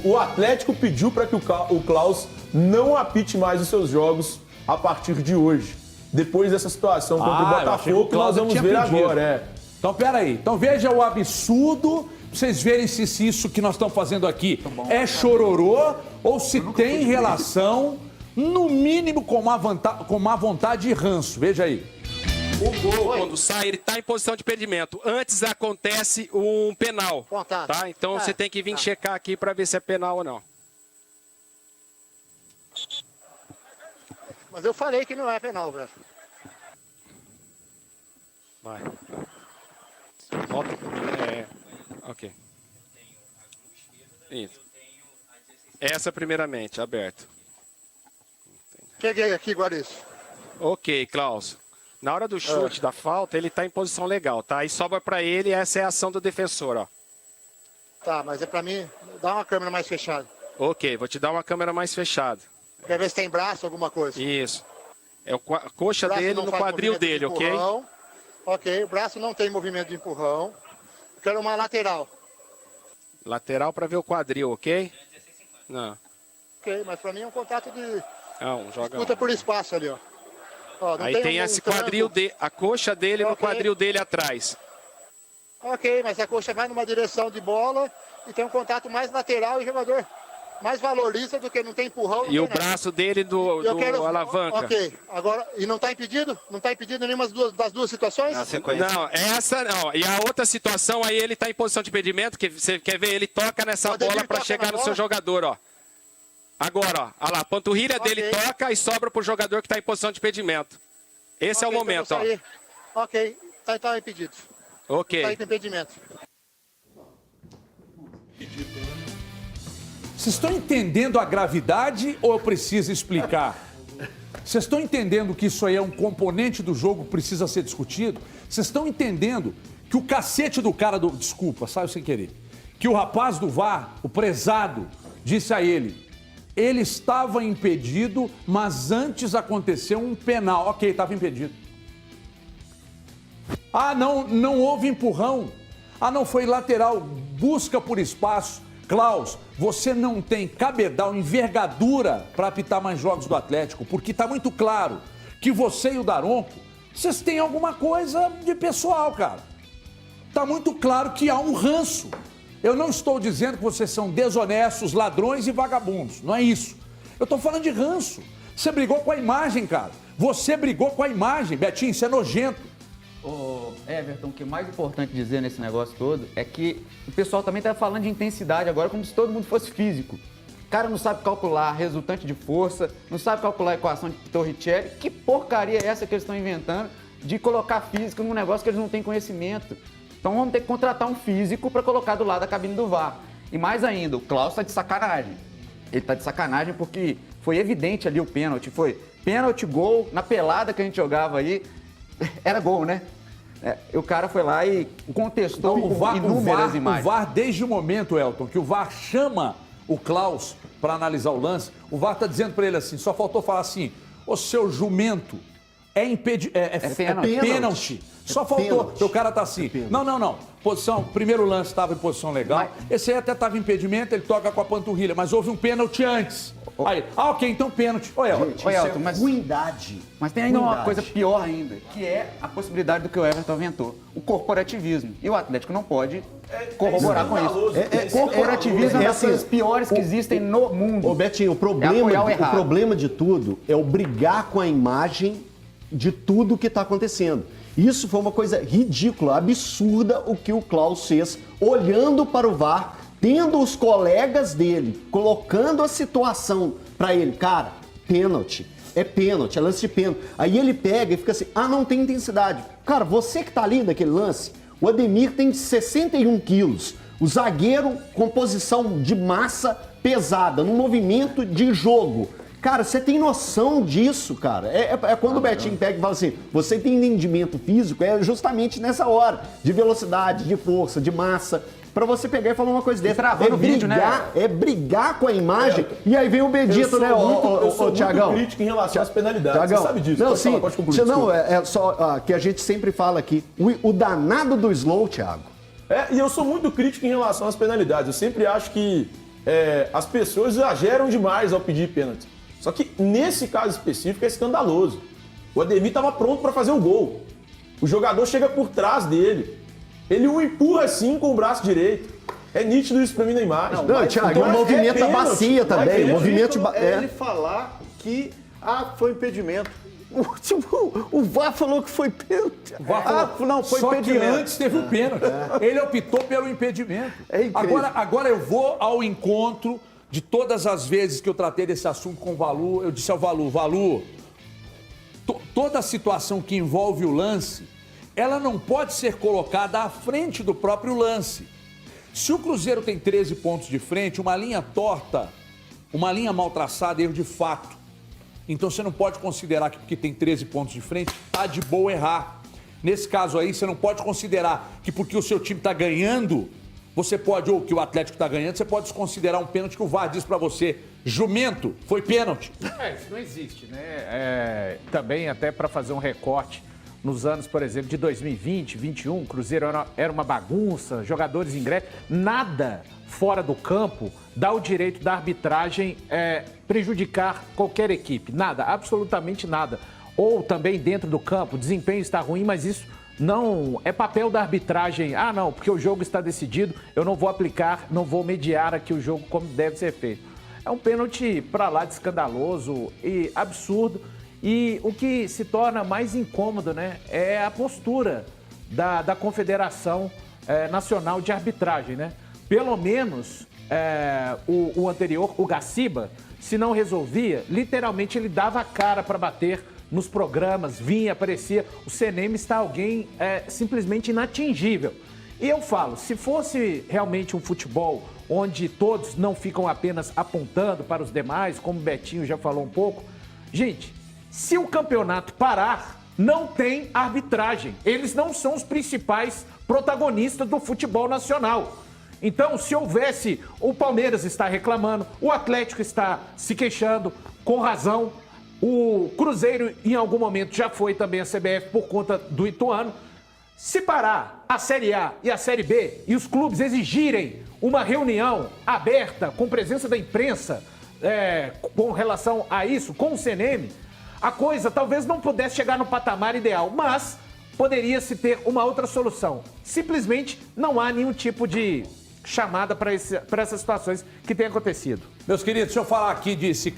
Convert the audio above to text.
O Atlético pediu para que o Klaus não apite mais os seus jogos a partir de hoje. Depois dessa situação contra o Botafogo, que nós vamos ver agora. Então, peraí. Então, veja o absurdo, pra vocês verem se isso que nós estamos fazendo aqui é chororô ou se tem relação, no mínimo, com má vontade e ranço. Veja aí. O gol, quando sai, ele está em posição de impedimento. Antes acontece um penal. Tá? Então você tem que vir checar aqui para ver se é penal ou não. Mas eu falei que não é penal, velho. Vai. Volta. Ok. Isso. Essa primeiramente, aberto. Peguei aqui, Guariz. Ok, Klaus. Na hora do chute, da falta, ele está em posição legal, tá? Aí sobra para ele, essa é a ação do defensor, ó. Tá, mas é para mim, dá uma câmera mais fechada. Ok, vou te dar uma câmera mais fechada. Quer ver se tem braço, alguma coisa? Isso. É a coxa dele no quadril dele, ok? Ok, o braço não tem movimento de empurrão. Eu quero uma lateral. Lateral para ver o quadril, ok? Não. Ok, mas para mim é um contato de... Não, joga. Disputa por espaço ali, ó. Aí tem esse quadril, a coxa dele no quadril dele atrás. Ok, mas a coxa vai numa direção de bola e tem um contato mais lateral e o jogador mais valoriza do que não tem empurrão. E o braço dele do alavanca. Ok, agora, e não está impedido? Não está impedido em nenhuma das duas situações? Não, essa não. E a outra situação aí ele está em posição de impedimento, que você quer ver, ele toca nessa bola para chegar no seu jogador, ó. Agora, ó, olha lá, a panturrilha dele toca e sobra pro jogador que está em posição de impedimento. Esse é o momento, ó. Ok, tá impedido. Ok. Tá impedimento. Vocês estão entendendo a gravidade ou eu preciso explicar? Vocês estão entendendo que isso aí é um componente do jogo que precisa ser discutido? Vocês estão entendendo que o cacete do cara do... Desculpa, saiu sem querer. Que o rapaz do VAR, o prezado, disse a ele... Ele estava impedido, mas antes aconteceu um penal. Ok, estava impedido. Ah, não houve empurrão. Ah, não foi lateral. Busca por espaço. Klaus, você não tem cabedal, envergadura para apitar mais jogos do Atlético, porque está muito claro que você e o Daronco, vocês têm alguma coisa de pessoal, cara. Está muito claro que há um ranço. Eu não estou dizendo que vocês são desonestos, ladrões e vagabundos. Não é isso. Eu estou falando de ranço. Você brigou com a imagem, cara. Você brigou com a imagem, Betinho, isso é nojento. Ô, Everton, o que é mais importante dizer nesse negócio todo é que o pessoal também está falando de intensidade agora como se todo mundo fosse físico. O cara não sabe calcular resultante de força, não sabe calcular a equação de Torricelli. Que porcaria é essa que eles estão inventando de colocar físico num negócio que eles não têm conhecimento? Então vamos ter que contratar um físico para colocar do lado da cabine do VAR. E mais ainda, o Klaus está de sacanagem. Ele está de sacanagem porque foi evidente ali o pênalti. Foi pênalti, gol, na pelada que a gente jogava aí, era gol, né? O cara foi lá e contestou inúmeras imagens. O VAR, desde o momento, Elton, que o VAR chama o Klaus para analisar o lance, o VAR está dizendo para ele assim, só faltou falar assim, ô seu jumento, é pênalti. Só faltou. O cara tá assim. Não. Posição, primeiro lance estava em posição legal. Esse aí até estava em impedimento, ele toca com a panturrilha, mas houve um pênalti antes. Aí, ok, então pênalti. Oi, Elton, mas ruindade. Mas tem ainda uma coisa pior ainda, que é a possibilidade do que o Everton inventou. O corporativismo. E o Atlético não pode corroborar com isso. Corporativismo é uma das coisas piores que existem no mundo. Ô, Betinho, o problema de tudo é o brigar com a imagem de tudo que está acontecendo. Isso foi uma coisa ridícula, absurda o que o Klaus fez, olhando para o VAR, tendo os colegas dele, colocando a situação para ele. Cara, pênalti, é lance de pênalti. Aí ele pega e fica assim, não tem intensidade. Cara, você que tá ali naquele lance, o Ademir tem 61 quilos, o zagueiro com posição de massa pesada, no movimento de jogo. Cara, você tem noção disso, cara? É quando o Betinho pega e fala assim, você tem entendimento físico, é justamente nessa hora, de velocidade, de força, de massa, pra você pegar e falar uma coisa dessa. É brigar com a imagem, e aí vem o Bedito, né, ô Thiagão? Eu crítico em relação às penalidades, Thiagão, você sabe disso. Não, sim, pode concluir. Não, é só que a gente sempre fala aqui, o danado do Slow, Thiago, E eu sou muito crítico em relação às penalidades. Eu sempre acho que as pessoas exageram demais ao pedir pênalti. Só que nesse caso específico é escandaloso. O Ademir estava pronto para fazer o gol. O jogador chega por trás dele. Ele o empurra assim com o braço direito. É nítido isso pra mim na imagem. Não, Thiago, o movimento da bacia também. O movimento ele falar que foi impedimento. O VAR falou que foi pênalti. Não, foi só impedimento. Que antes teve o pênalti. Ele optou pelo impedimento. Agora eu vou ao encontro de todas as vezes que eu tratei desse assunto com o Valu. Eu disse ao Valu, toda a situação que envolve o lance, ela não pode ser colocada à frente do próprio lance. Se o Cruzeiro tem 13 pontos de frente, uma linha torta, uma linha mal traçada, erro de fato. Então você não pode considerar que porque tem 13 pontos de frente, tá de boa errar. Nesse caso aí, você não pode considerar que porque o seu time tá ganhando, você pode, ou que o Atlético tá ganhando, você pode desconsiderar um pênalti que o VAR diz pra você. Jumento, foi pênalti. Isso não existe, né? Também até para fazer um recorte, nos anos, por exemplo, de 2020, 2021, o Cruzeiro era uma bagunça, jogadores ingressos, nada fora do campo dá o direito da arbitragem prejudicar qualquer equipe. Nada, absolutamente nada. Ou também dentro do campo, o desempenho está ruim, mas isso não é papel da arbitragem. Não, porque o jogo está decidido, eu não vou aplicar, não vou mediar aqui o jogo como deve ser feito. É um pênalti para lá de escandaloso e absurdo. E o que se torna mais incômodo, né, é a postura da Confederação Nacional de Arbitragem, né? Pelo menos o anterior, o Gaciba, se não resolvia, literalmente ele dava a cara para bater nos programas, vinha, aparecia. O CNM está alguém simplesmente inatingível. E eu falo, se fosse realmente um futebol onde todos não ficam apenas apontando para os demais, como o Betinho já falou um pouco, gente, se o campeonato parar, não tem arbitragem. Eles não são os principais protagonistas do futebol nacional. Então, se houvesse, o Palmeiras está reclamando, o Atlético está se queixando, com razão, o Cruzeiro em algum momento já foi também a CBF por conta do Ituano. Se parar a Série A e a Série B e os clubes exigirem uma reunião aberta com presença da imprensa com relação a isso, com o CNM, a coisa talvez não pudesse chegar no patamar ideal, mas poderia-se ter uma outra solução. Simplesmente não há nenhum tipo de chamada para essas situações que têm acontecido. Meus queridos, deixa eu falar aqui de Sicredi.